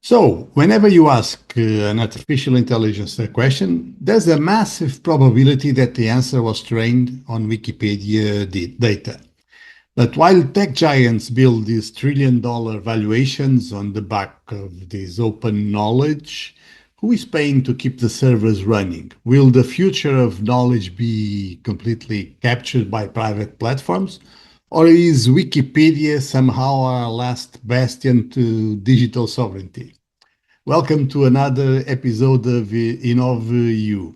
So, whenever you ask an artificial intelligence a question, there's a massive probability that the answer was trained on Wikipedia data. But while tech giants build these trillion-dollar valuations on the back of this open knowledge, who is paying to keep the servers running? Will the future of knowledge be completely captured by private platforms? Or is Wikipedia somehow our last bastion to digital sovereignty? Welcome to another episode of InnovEU.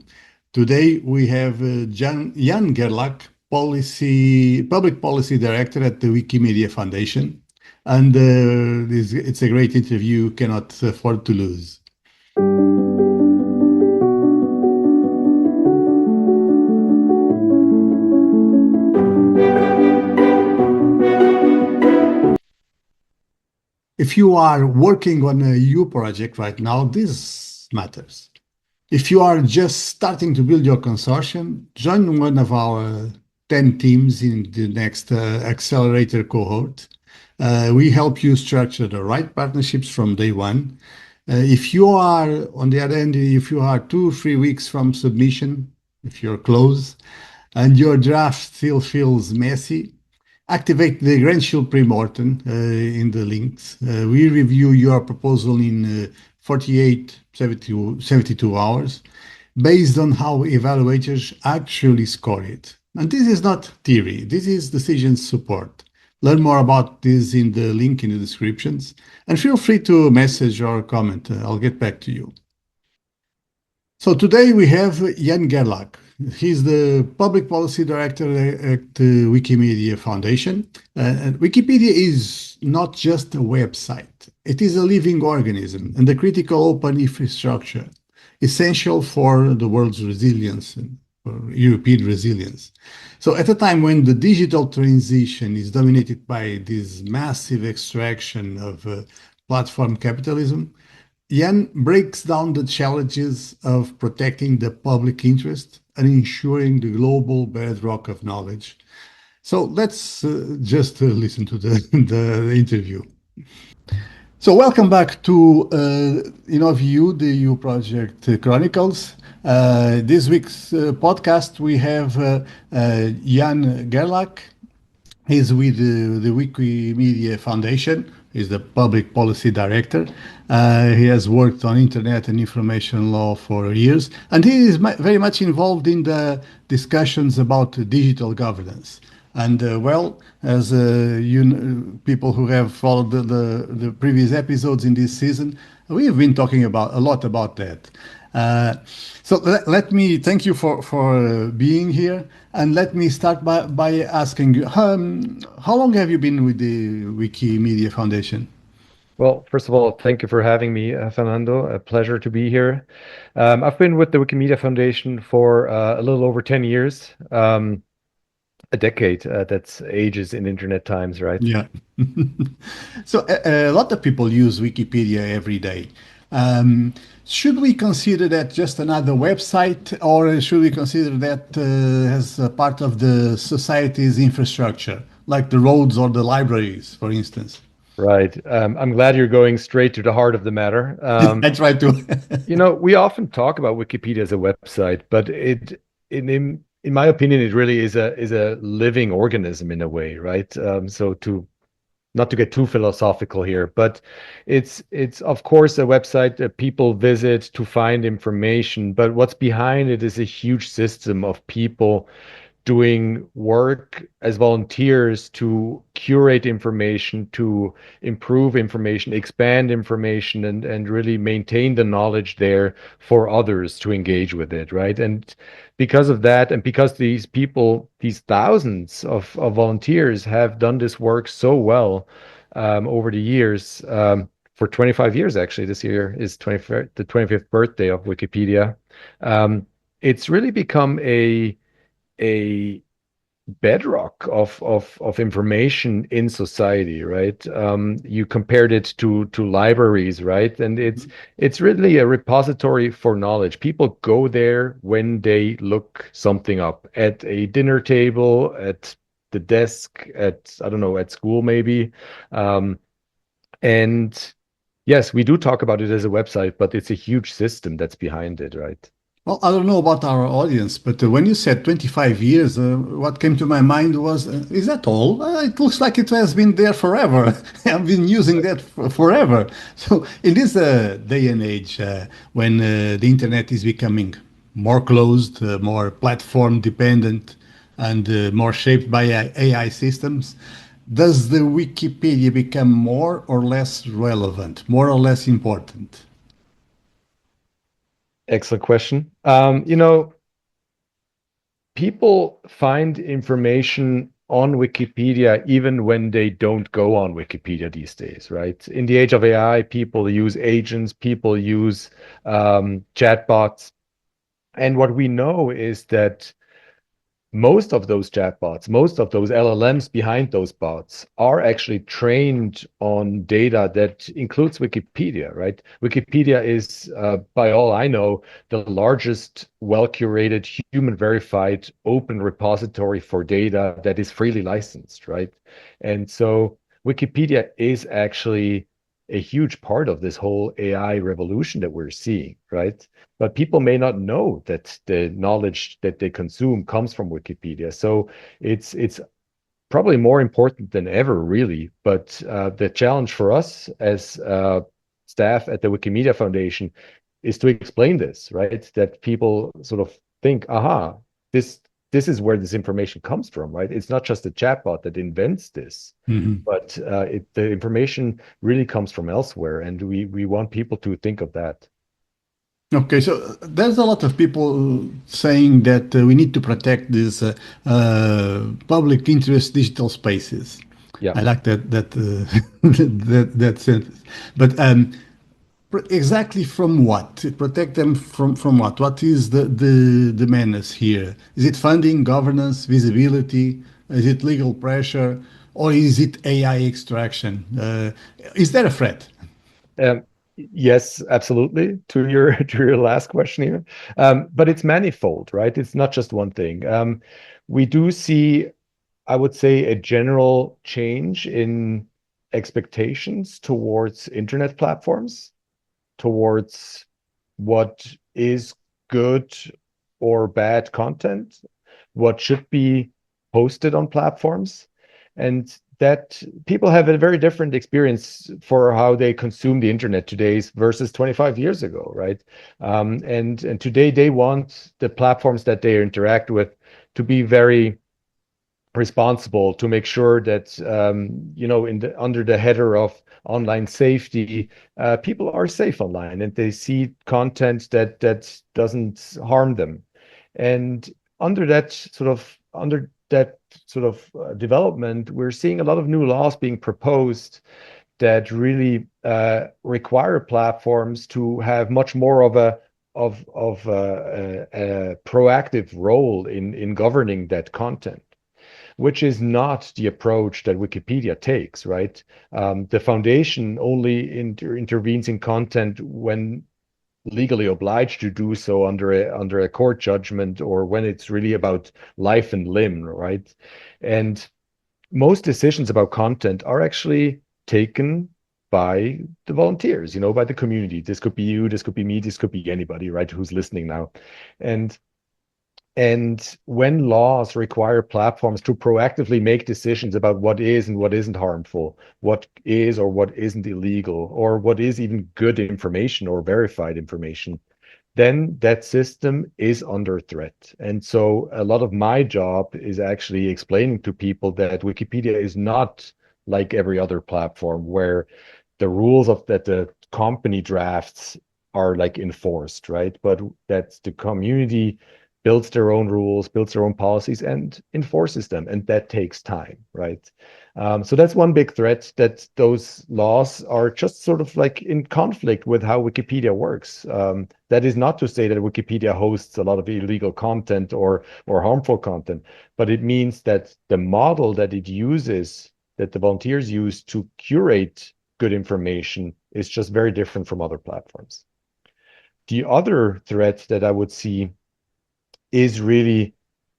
Today we have Jan Gerlach, Public Policy Director at the Wikimedia Foundation. And it's a great interview you cannot afford to lose. If you are working on a EU project right now, this matters. If you are just starting to build your consortium, join one of our 10 teams in the next accelerator cohort. We help you structure the right partnerships from day one. If you are, on the other end, if you are 2-3 weeks from submission, if you're close, and your draft still feels messy, activate the Grand Shield pre-mortem in the links. We review your proposal in 48, 72 hours based on how evaluators actually score it. And this is not theory, this is decision support. Learn more about this in the link in the descriptions and feel free to message or comment. I'll get back to you. So today we have Jan Gerlach. He's the Public Policy Director at the Wikimedia Foundation. Wikipedia is not just a website. It is a living organism and a critical open infrastructure, essential for the world's resilience and for European resilience. So at a time when the digital transition is dominated by this massive extraction of platform capitalism, Jan breaks down the challenges of protecting the public interest and ensuring the global bedrock of knowledge. So let's just listen to the interview. So welcome back to InnovEU, the EU Project Chronicles. This week's podcast, we have Jan Gerlach. He's with the Wikimedia Foundation. He's the Public Policy Director. He has worked on internet and information law for years, and he is very much involved in the discussions about digital governance. And as people who have followed the previous episodes in this season, we have been talking a lot about that. So let me thank you for being here, and let me start by asking you, how long have you been with the Wikimedia Foundation? Well, first of all, thank you for having me, Fernando. A pleasure to be here. I've been with the Wikimedia Foundation for a little over 10 years, a decade. That's ages in internet times, right? Yeah. So a lot of people use Wikipedia every day. Should we consider that just another website, or should we consider that as a part of the society's infrastructure, like the roads or the libraries, for instance? Right. I'm glad you're going straight to the heart of the matter. I try to. We often talk about Wikipedia as a website, but in my opinion, it really is a living organism in a way, right? So to not to get too philosophical here, but it's of course a website that people visit to find information, but what's behind it is a huge system of people doing work as volunteers to curate information, to improve information, expand information, and really maintain the knowledge there for others to engage with it, right? And because of that, and because these people, these thousands of volunteers have done this work so well over the years, for 25 years, actually, this year is the 25th birthday of Wikipedia. It's really become a bedrock of information in society, right? You compared it to libraries, right? And it's really a repository for knowledge. People go there when they look something up at a dinner table, at the desk, at I don't know, at school maybe, and Yes, we do talk about it as a website, but it's a huge system that's behind it, right? Well, I don't know about our audience, but when you said 25 years, what came to my mind was, is that all? It looks like it has been there forever. I've been using that forever. So, in this day and age, when the internet is becoming more closed, more platform dependent, and more shaped by AI systems, does the Wikipedia become more or less relevant, more or less important? Excellent question. People find information on Wikipedia even when they don't go on Wikipedia these days, right? In the age of AI, people use agents, people use chatbots. And what we know is that most of those chatbots, most of those LLMs behind those bots are actually trained on data that includes Wikipedia, right? Wikipedia is, by all I know, the largest well-curated, human-verified, open repository for data that is freely licensed, right? And so Wikipedia is actually a huge part of this whole AI revolution that we're seeing, right? But people may not know that the knowledge that they consume comes from Wikipedia. So it's probably more important than ever, really. But the challenge for us as staff at the Wikimedia Foundation is to explain this, right? That people sort of think, aha, this this is where this information comes from, right? It's not just a chatbot that invents this, Mhm. but the information really comes from elsewhere, and we want people to think of that. Okay, so there's a lot of people saying that we need to protect these public interest digital spaces. Yeah. I like that that sentence. But exactly from what? Protect them from what? What is the menace here? Is it funding, governance, visibility? Is it legal pressure, or is it AI extraction? Is there a threat? Um, yes, absolutely. To your to your last question here, but it's manifold, right? It's not just one thing. We do see, I would say, a general change in expectations towards internet platforms, towards what is good or bad content, what should be posted on platforms, and that people have a very different experience for how they consume the internet today versus 25 years ago, right? And today they want the platforms that they interact with to be very responsible, to make sure that in the under the header of online safety, people are safe online and they see content that doesn't harm them. And under that sort of development, we're seeing a lot of new laws being proposed that really require platforms to have much more of a proactive role in governing that content, which is not the approach that Wikipedia takes, right? The foundation only intervenes in content when legally obliged to do so under a court judgment, or when it's really about life and limb, right? And most decisions about content are actually taken by the volunteers, by the community. This could be you, this could be me, this could be anybody, right, who's listening now. And and when laws require platforms to proactively make decisions about what is and what isn't harmful, what is or what isn't illegal, or what is even good information or verified information, then that system is under threat. And so a lot of my job is actually explaining to people that Wikipedia is not like every other platform where the rules of that the company drafts are like enforced, right? But that the community builds their own rules, builds their own policies, and enforces them, and that takes time, right? So that's one big threat, that those laws are just sort of like in conflict with how Wikipedia works. That is not to say that Wikipedia hosts a lot of illegal content or harmful content, but it means that the model that it uses, that the volunteers use to curate good information, is just very different from other platforms. The other threat that I would see is really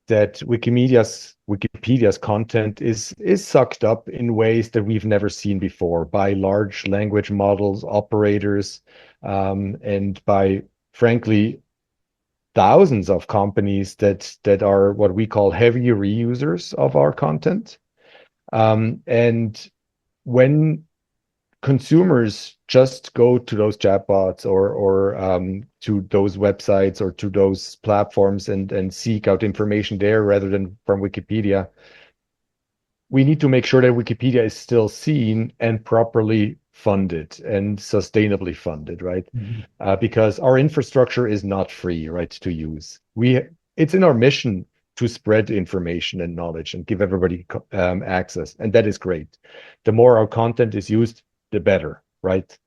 that Wikipedia's content is sucked up in ways that we've never seen before by large language models, operators, and by, frankly, thousands of companies that are what we call heavy reusers of our content. And when consumers just go to those chatbots or to those websites or to those platforms and seek out information there rather than from Wikipedia, we need to make sure that Wikipedia is still seen and properly funded and sustainably funded, right? Mhm. Because our infrastructure is not free, right, to use. It's in our mission to spread information and knowledge and give everybody access, and that is great. The more our content is used, the better, right?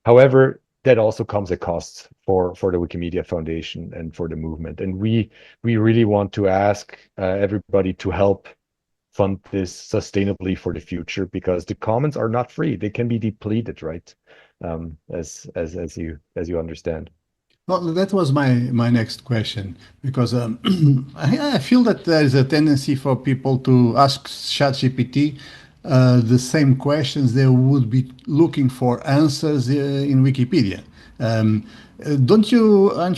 However, that also comes at costs for the Wikimedia Foundation and for the movement, and we really want to ask everybody to help fund this sustainably for the future because the commons are not free. They can be depleted, right? As you understand. Well, that was my next question because I feel that there is a tendency for people to ask ChatGPT the same questions they would be looking for answers in Wikipedia. Aren't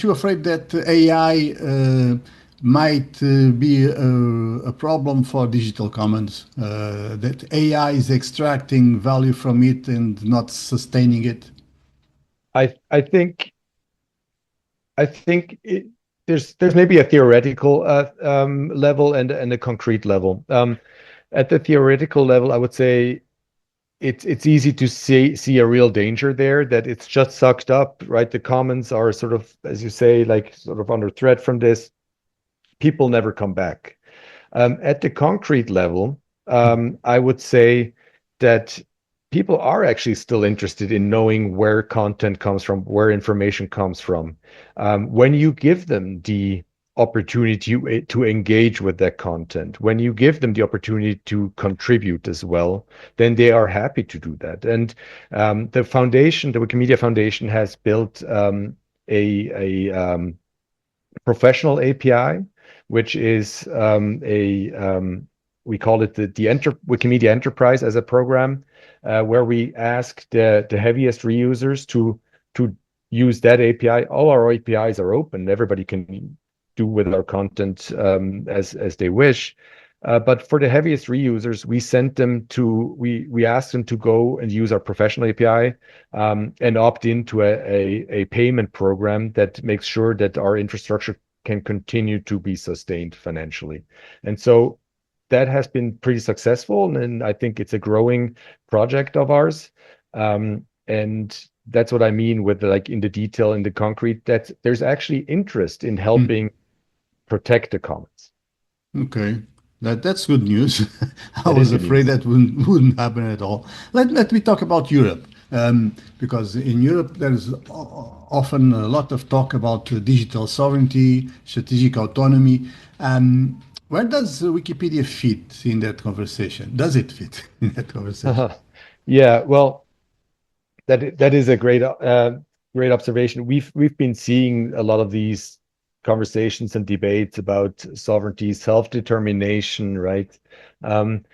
you afraid that AI might be a problem for digital commons? That AI is extracting value from it and not sustaining it? I I think I think there's maybe a theoretical level and a concrete level. At the theoretical level, I would say it's easy to see a real danger there that it's just sucked up, right? The commons are sort of, as you say, like sort of under threat from this. People never come back. At the concrete level, I would say that people are actually still interested in knowing where content comes from, where information comes from. When you give them the opportunity to engage with that content, when you give them the opportunity to contribute as well, then they are happy to do that. And the foundation, the Wikimedia Foundation, has built a professional API, which is we call it the Wikimedia Enterprise as a program, where we ask the heaviest reusers to use that API. All our APIs are open; everybody can do with our content as they wish. But for the heaviest reusers, we ask them to go and use our professional API and opt into a payment program that makes sure that our infrastructure can continue to be sustained financially. And so that has been pretty successful, and I think it's a growing project of ours. And that's what I mean with like in the detail, in the concrete, that there's actually interest in Mm. helping protect the commons. Okay, that's good news. I That is was good afraid news. that wouldn't happen at all. Let me talk about Europe, because in Europe there's often a lot of talk about digital sovereignty, strategic autonomy. Where does Wikipedia fit in that conversation? Does it fit in that conversation? Yeah, well, that is a great observation. We've been seeing a lot of these conversations and debates about sovereignty, self-determination, right? Um,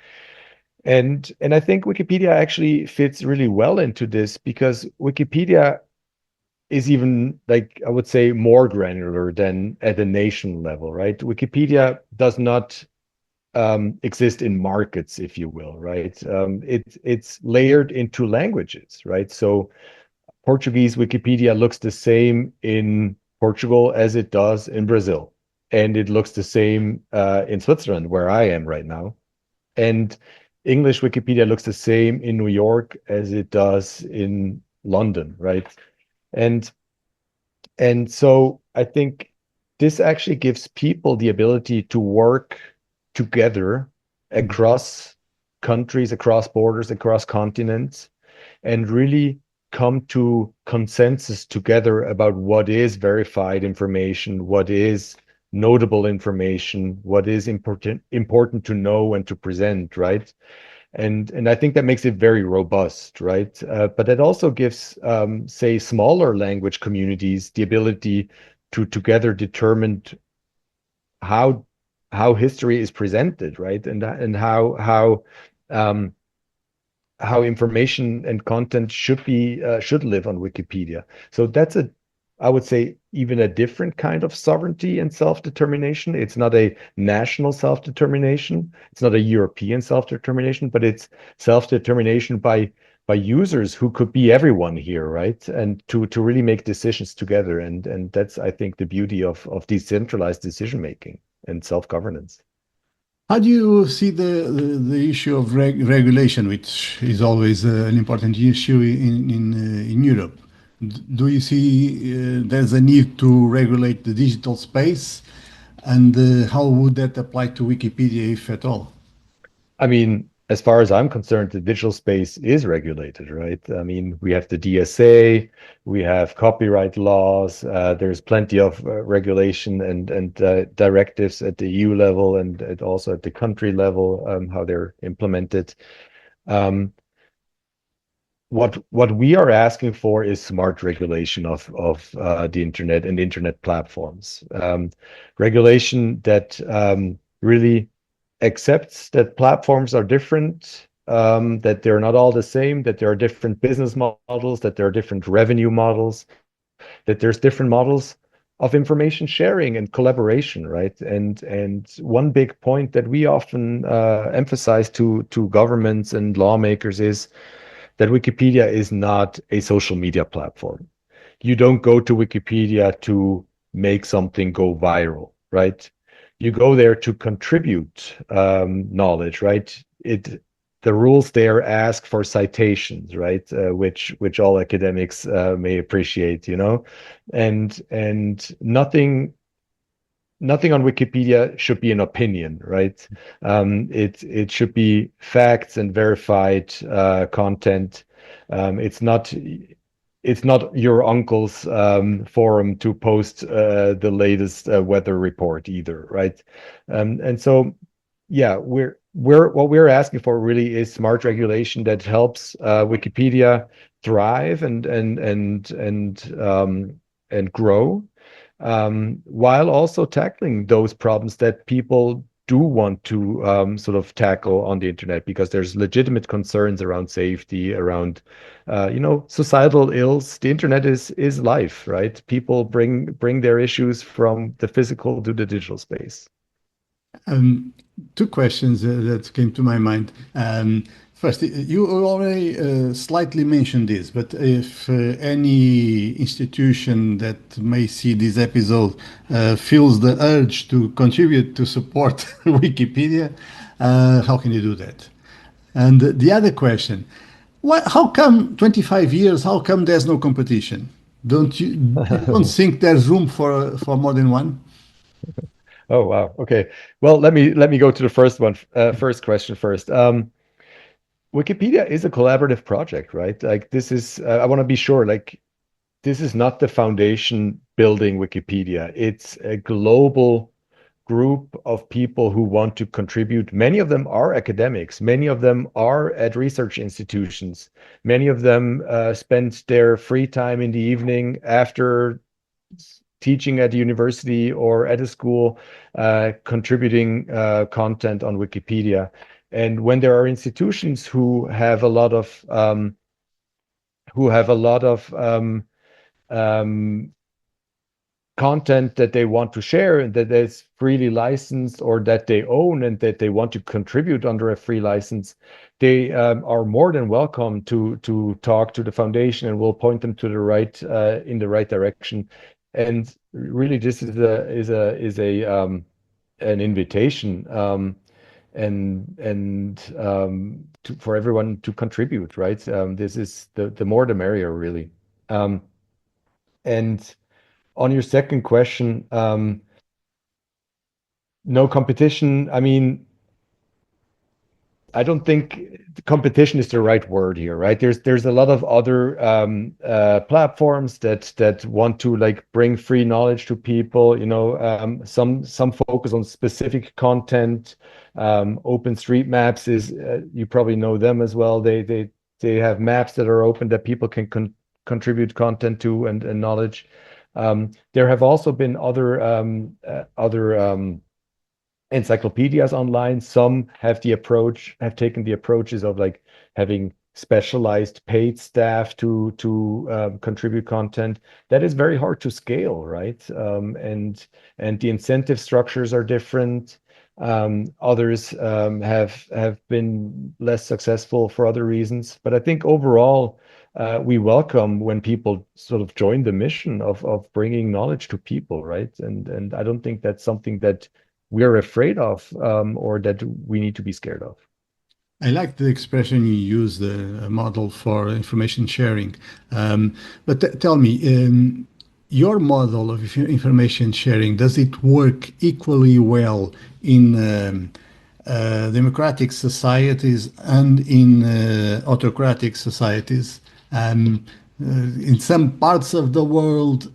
and I think Wikipedia actually fits really well into this because Wikipedia is even like I would say more granular than at a nation level, right? Wikipedia does not exist in markets, if you will, right? It's layered into languages, right? So Portuguese Wikipedia looks the same in Portugal as it does in Brazil, and it looks the same in Switzerland, where I am right now. And English Wikipedia looks the same in New York as it does in London, right? And and so I think this actually gives people the ability to work together Mm. across countries, across borders, across continents, and really come to consensus together about what is verified information, what is notable information, what is important to know and to present, right? And I think that makes it very robust, right? But it also gives, say, smaller language communities the ability to together determine how how history is presented, right? And um, how information and content should live on Wikipedia. So that's I would say, even a different kind of sovereignty and self-determination. It's not a national self-determination. It's not a European self-determination, but it's self-determination by users who could be everyone here, right? And to really make decisions together. And that's, I think, the beauty of decentralized decision making and self-governance. How do you see the issue of regulation, which is always an important issue in Europe? Do you see there's a need to regulate the digital space, and how would that apply to Wikipedia, if at all? I mean, as far as I'm concerned, the digital space is regulated, right? I mean, we have the DSA, we have copyright laws, there's plenty of regulation and directives at the EU level and also at the country level, how they're implemented. Um, what we are asking for is smart regulation of the internet and internet platforms. Regulation that really accepts that platforms are different, that they're not all the same, that there are different business models, that there are different revenue models, that there's different models of information sharing and collaboration, right? And one big point that we often emphasize to governments and lawmakers is that Wikipedia is not a social media platform. You don't go to Wikipedia to make something go viral, right? You go there to contribute knowledge, right? The rules there ask for citations, right? Which all academics may appreciate, and nothing on Wikipedia should be an opinion, right? It should be facts and verified content. It's not your uncle's forum to post the latest weather report either, right? And so, yeah, what we're asking for really is smart regulation that helps Wikipedia thrive and grow, while also tackling those problems that people do want to sort of tackle on the internet, because there's legitimate concerns around safety, around societal ills. The internet is life, right? People bring their issues from the physical to the digital space. Um, Two questions that came to my mind. First, you already slightly mentioned this, but if any institution that may see this episode feels the urge to contribute to support Wikipedia, how can you do that? And the other question, how come 25 years, how come there's no competition? You don't think there's room for more than one? Oh, wow. Okay. Well, let me go to the first one, first question first. Wikipedia is a collaborative project, right? Like this is, I want to be sure, like this is not the foundation building Wikipedia. It's a global group of people who want to contribute. Many of them are academics. Many of them are at research institutions. Many of them spend their free time in the evening after teaching at a university or at a school, contributing content on Wikipedia. And when there are institutions who have a lot of um, content that they want to share and that is freely licensed or that they own and that they want to contribute under a free license, they are more than welcome to talk to the foundation, and we'll point them to the right in the right direction. And really, this is an invitation, for everyone to contribute, right? This is the more the merrier, really. Um, and on your second question, no competition. I mean, I don't think competition is the right word here, right? There's a lot of other platforms that want to like bring free knowledge to people. Some focus on specific content. OpenStreetMaps is you probably know them as well. They have maps that are open that people can contribute content to and knowledge. There have also been other encyclopedias online. Some have taken the approaches of like having specialized paid staff to contribute content. That is very hard to scale, right? And the incentive structures are different. Others have been less successful for other reasons. But I think overall, we welcome when people sort of join the mission of bringing knowledge to people, right? And I don't think that's something that we're afraid of, or that we need to be scared of. I like the expression you use, the model for information sharing. But tell me, your model of information sharing, does it work equally well in democratic societies and in autocratic societies? In some parts of the world,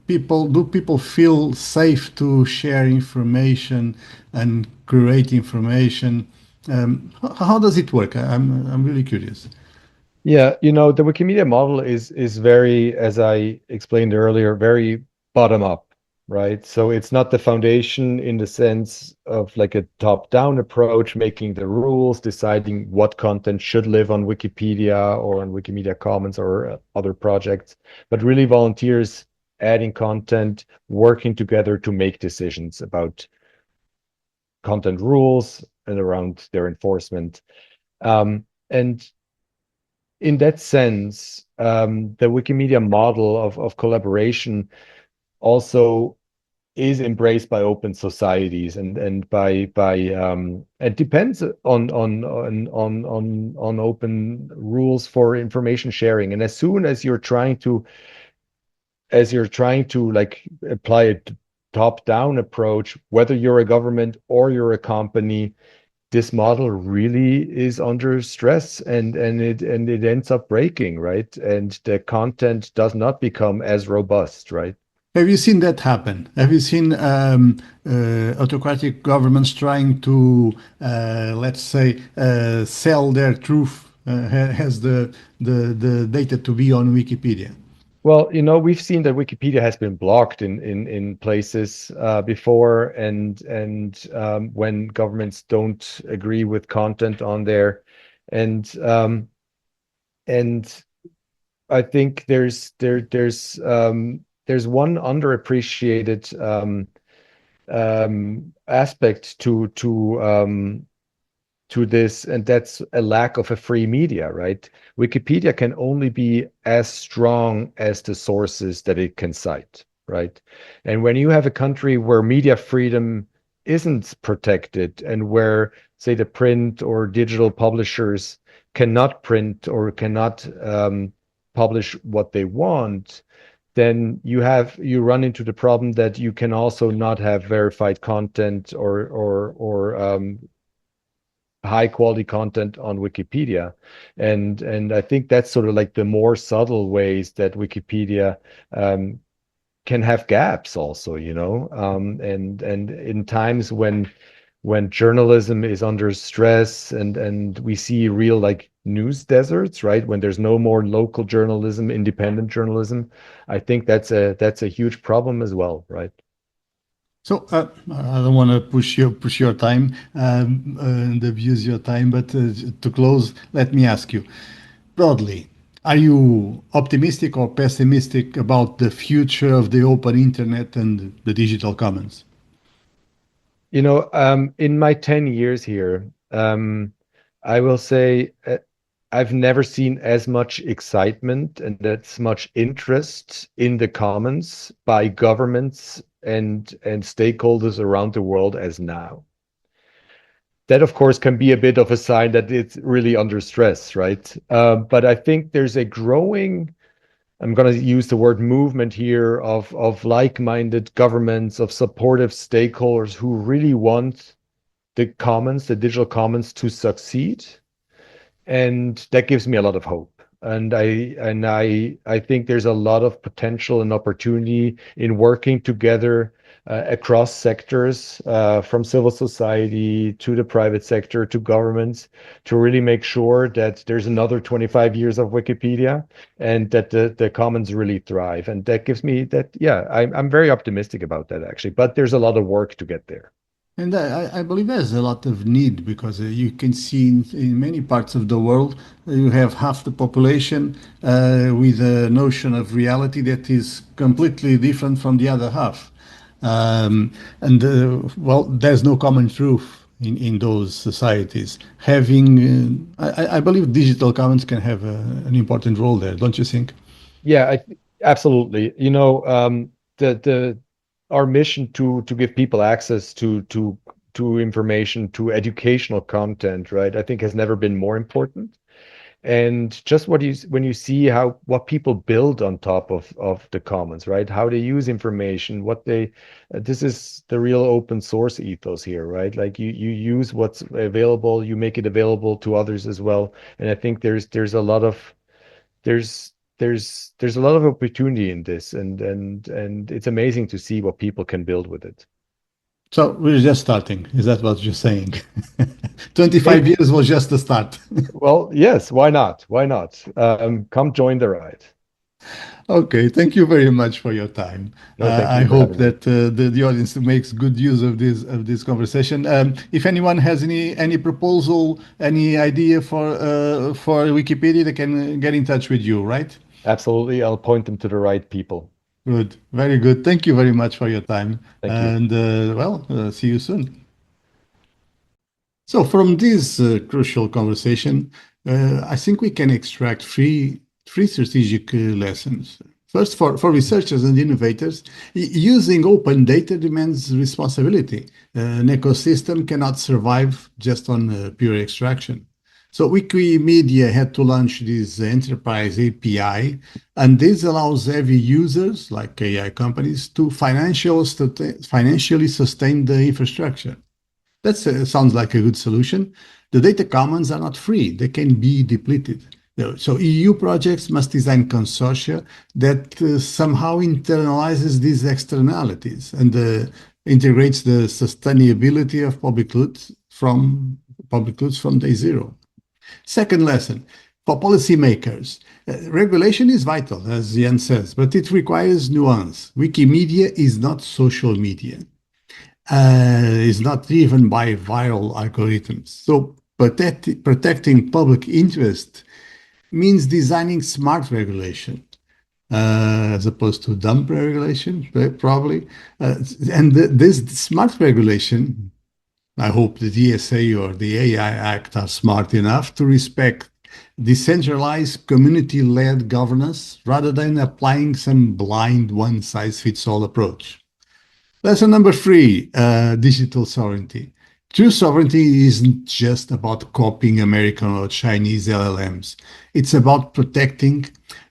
do people feel safe to share information and create information? How does it work? I'm really curious. Yeah, the Wikimedia model is very, as I explained earlier, very bottom up, right? So it's not the foundation in the sense of like a top-down approach, making the rules, deciding what content should live on Wikipedia or on Wikimedia Commons or other projects, but really volunteers adding content, working together to make decisions about content rules and around their enforcement. And in that sense, the Wikimedia model of collaboration also is embraced by open societies and by it depends on open rules for information sharing. And as soon as you're trying to like apply a top-down approach, whether you're a government or you're a company, this model really is under stress, and it ends up breaking, right? And the content does not become as robust, right? Have you seen that happen? Have you seen autocratic governments trying to, let's say, sell their truth, has the data to be on Wikipedia? Well, we've seen that Wikipedia has been blocked in places before, and when governments don't agree with content on there, and I think there's one underappreciated aspect to this, and that's a lack of a free media, right? Wikipedia can only be as strong as the sources that it can cite, right? And when you have a country where media freedom isn't protected, and where, say, the print or digital publishers cannot print or cannot publish what they want, then you run into the problem that you can also not have verified content or high quality content on Wikipedia. And I think that's sort of like the more subtle ways that Wikipedia can have gaps also, and in times when journalism is under stress, and we see real like news deserts, right? When there's no more local journalism, independent journalism, I think that's a huge problem as well, right? So I don't want to push your time and abuse your time, but to close, let me ask you broadly: are you optimistic or pessimistic about the future of the open internet and the digital commons? In my 10 years here, I will say I've never seen as much excitement and as much interest in the commons by governments and stakeholders around the world as now. That, of course, can be a bit of a sign that it's really under stress, right? But I think there's a growing, I'm going to use the word movement here, of like-minded governments, of supportive stakeholders who really want the commons, the digital commons, to succeed, and that gives me a lot of hope. And I think there's a lot of potential and opportunity in working together across sectors, from civil society to the private sector to governments, to really make sure that there's another 25 years of Wikipedia and that the commons really thrive. And that gives me that, yeah, I'm very optimistic about that actually, but there's a lot of work to get there. And I believe there's a lot of need because you can see in many parts of the world, you have half the population with a notion of reality that is completely different from the other half. And well, there's no common truth in those societies. I believe digital commons can have an important role there, don't you think? Yeah, absolutely. The our mission to give people access to information, to educational content, right? I think has never been more important. And just when you see how what people build on top of the commons, right? How they use information, what they this is the real open source ethos here, right? Like you use what's available, you make it available to others as well. And I think there's a lot of there's there's a lot of opportunity in this, and it's amazing to see what people can build with it. So we're just starting. Is that what you're saying? 25 Maybe. years was just the start. Well, yes, why not? Why not? Come join the ride. Okay, thank you very much for your time. No, thank I you for hope having me. that the audience makes good use of this conversation. If anyone has any proposal, any idea for Wikipedia, they can get in touch with you, right? Absolutely, I'll point them to the right people. Good, very good. Thank you very much for your time, Thank you. and see you soon. So from this crucial conversation, I think we can extract three strategic lessons. First, for researchers and innovators, using open data demands responsibility. An ecosystem cannot survive just on pure extraction. So Wikimedia had to launch this enterprise API, and this allows heavy users like AI companies to financially sustain the infrastructure. That sounds like a good solution. The data commons are not free. They can be depleted. So EU projects must design consortia that somehow internalizes these externalities and integrates the sustainability of public goods from day zero. Second lesson, for policymakers, regulation is vital, as Jan says, but it requires nuance. Wikimedia is not social media, is not driven by viral algorithms. So protecting public interest means designing smart regulation as opposed to dumb regulation, probably. And this smart regulation, I hope the DSA or the AI Act are smart enough to respect decentralized community-led governance rather than applying some blind one-size-fits-all approach. Lesson number three, digital sovereignty. True sovereignty isn't just about copying American or Chinese LLMs. It's about protecting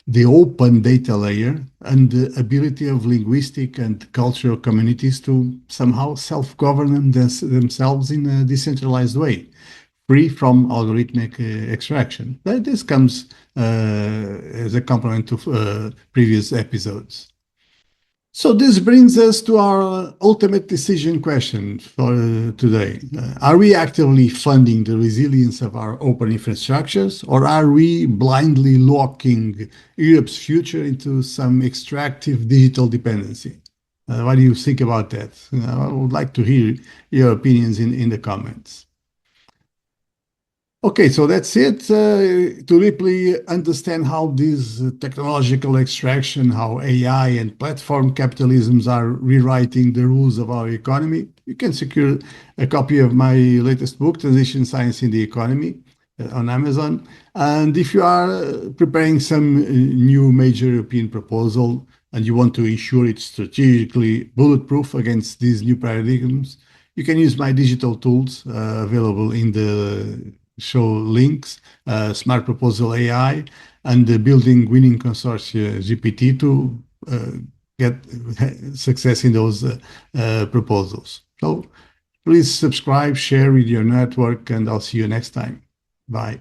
the open data layer and the ability of linguistic and cultural communities to somehow self-govern themselves in a decentralized way, free from algorithmic extraction. This comes as a complement to previous episodes. So this brings us to our ultimate decision question for today. Are we actively funding the resilience of our open infrastructures, or are we blindly locking Europe's future into some extractive digital dependency? What do you think about that? I would like to hear your opinions in the comments. Okay, so that's it. To deeply understand how this technological extraction, how AI and platform capitalisms are rewriting the rules of our economy, you can secure a copy of my latest book, Transition Science in the Economy, on Amazon. And if you are preparing some new major European proposal and you want to ensure it's strategically bulletproof against these new paradigms, you can use my digital tools available in the show links, Smart Proposal AI, and the Building Winning Consortia GPT to get success in those proposals. So please subscribe, share with your network, and I'll see you next time. Bye.